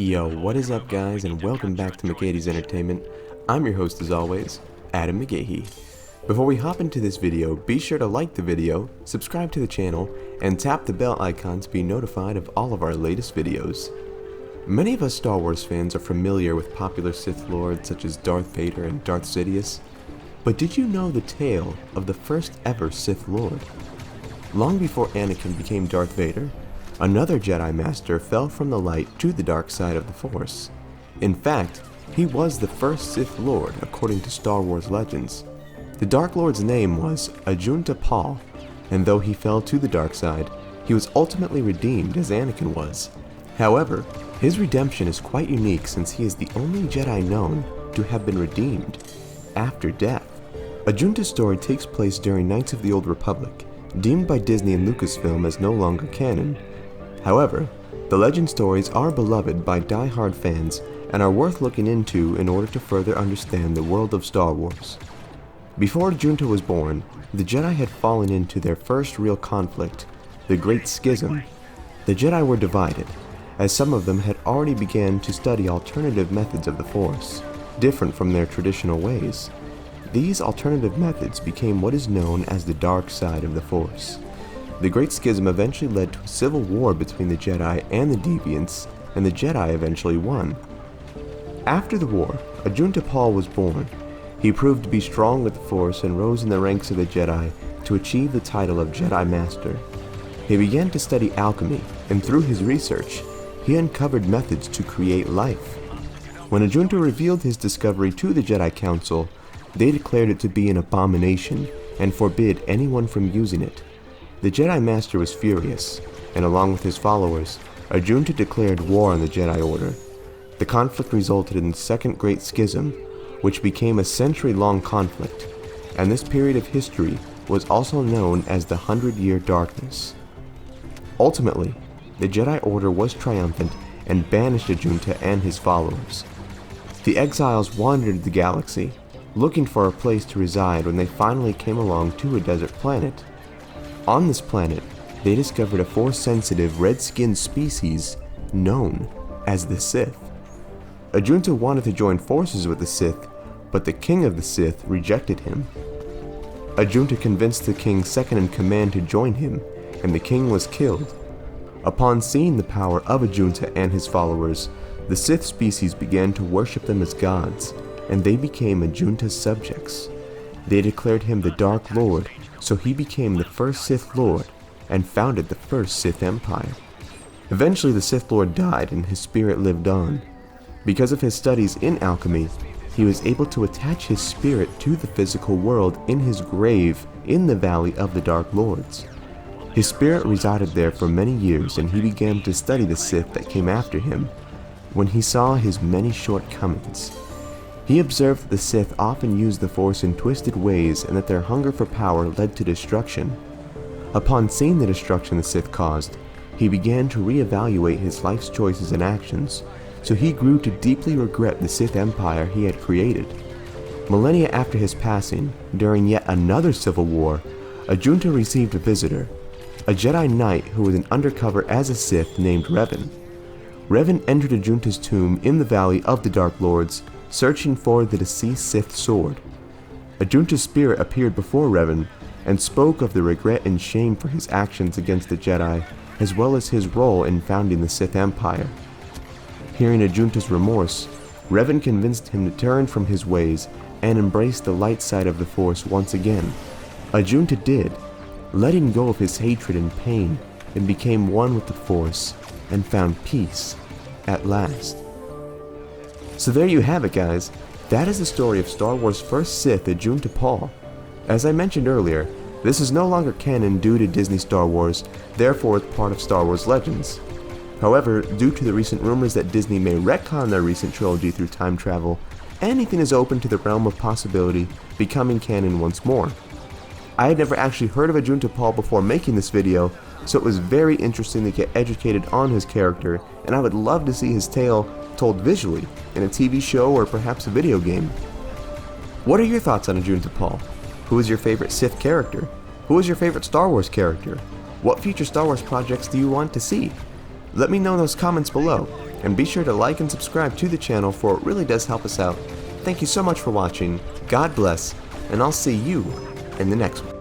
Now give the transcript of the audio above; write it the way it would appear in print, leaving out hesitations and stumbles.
Yo, what is up guys, and welcome back to McGahee's Entertainment. I'm your host as always, Adam McGahee. Before we hop into this video, be sure to like the video, subscribe to the channel, and tap the bell icon to be notified of all of our latest videos. Many of us Star Wars fans are familiar with popular Sith lords such as Darth Vader and Darth Sidious, but did you know the tale of the first ever Sith Lord? Long before Anakin became Darth Vader, another Jedi Master fell from the light to the dark side of the Force. In fact, he was the first Sith Lord according to Star Wars legends. The Dark Lord's name was Ajunta Pall, and though he fell to the dark side, he was ultimately redeemed as Anakin was. However, his redemption is quite unique since he is the only Jedi known to have been redeemed after death. Ajunta's story takes place during Knights of the Old Republic, deemed by Disney and Lucasfilm as no longer canon. However, the legend stories are beloved by die-hard fans and are worth looking into in order to further understand the world of Star Wars. Before Ajunta was born, the Jedi had fallen into their first real conflict, the Great Schism. The Jedi were divided, as some of them had already begun to study alternative methods of the Force, different from their traditional ways. These alternative methods became what is known as the dark side of the Force. The Great Schism eventually led to a civil war between the Jedi and the Deviants, and the Jedi eventually won. After the war, Ajunta Pall was born. He proved to be strong with the Force and rose in the ranks of the Jedi to achieve the title of Jedi Master. He began to study alchemy, and through his research, he uncovered methods to create life. When Ajunta revealed his discovery to the Jedi Council, they declared it to be an abomination and forbid anyone from using it. The Jedi Master was furious, and along with his followers, Ajunta declared war on the Jedi Order. The conflict resulted in the Second Great Schism, which became a century-long conflict, and this period of history was also known as the 100-Year Darkness. Ultimately, the Jedi Order was triumphant and banished Ajunta and his followers. The exiles wandered the galaxy, looking for a place to reside when they finally came along to a desert planet. On this planet, they discovered a Force-sensitive red-skinned species known as the Sith. Ajunta wanted to join forces with the Sith, but the King of the Sith rejected him. Ajunta convinced the King's second-in-command to join him, and the King was killed. Upon seeing the power of Ajunta and his followers, the Sith species began to worship them as gods, and they became Ajunta's subjects. They declared him the Dark Lord, so he became the first Sith Lord and founded the first Sith Empire. Eventually the Sith Lord died and his spirit lived on. Because of his studies in alchemy, he was able to attach his spirit to the physical world in his grave in the Valley of the Dark Lords. His spirit resided there for many years, and he began to study the Sith that came after him. When he saw his many shortcomings, he observed that the Sith often used the Force in twisted ways and that their hunger for power led to destruction. Upon seeing the destruction the Sith caused, he began to reevaluate his life's choices and actions, so he grew to deeply regret the Sith Empire he had created. Millennia after his passing, during yet another civil war, Ajunta received a visitor, a Jedi Knight who was an undercover as a Sith named Revan. Revan entered Ajunta's tomb in the Valley of the Dark Lords, searching for the deceased Sith sword. Ajunta's spirit appeared before Revan and spoke of the regret and shame for his actions against the Jedi, as well as his role in founding the Sith Empire. Hearing Ajunta's remorse, Revan convinced him to turn from his ways and embrace the light side of the Force once again. Ajunta did, letting go of his hatred and pain, and became one with the Force and found peace at last. So there you have it guys, that is the story of Star Wars' first Sith, Ajunta Pall. As I mentioned earlier, this is no longer canon due to Disney Star Wars, therefore it's part of Star Wars Legends. However, due to the recent rumors that Disney may retcon their recent trilogy through time travel, anything is open to the realm of possibility becoming canon once more. I had never actually heard of Ajunta Pall before making this video, so it was very interesting to get educated on his character, and I would love to see his tale told visually in a TV show or perhaps a video game. What are your thoughts on Ajunta Pall? Who is your favorite Sith character? Who is your favorite Star Wars character? What future Star Wars projects do you want to see? Let me know in those comments below. and be sure to like and subscribe to the channel, for it really does help us out. Thank you so much for watching, God bless, and I'll see you in the next one.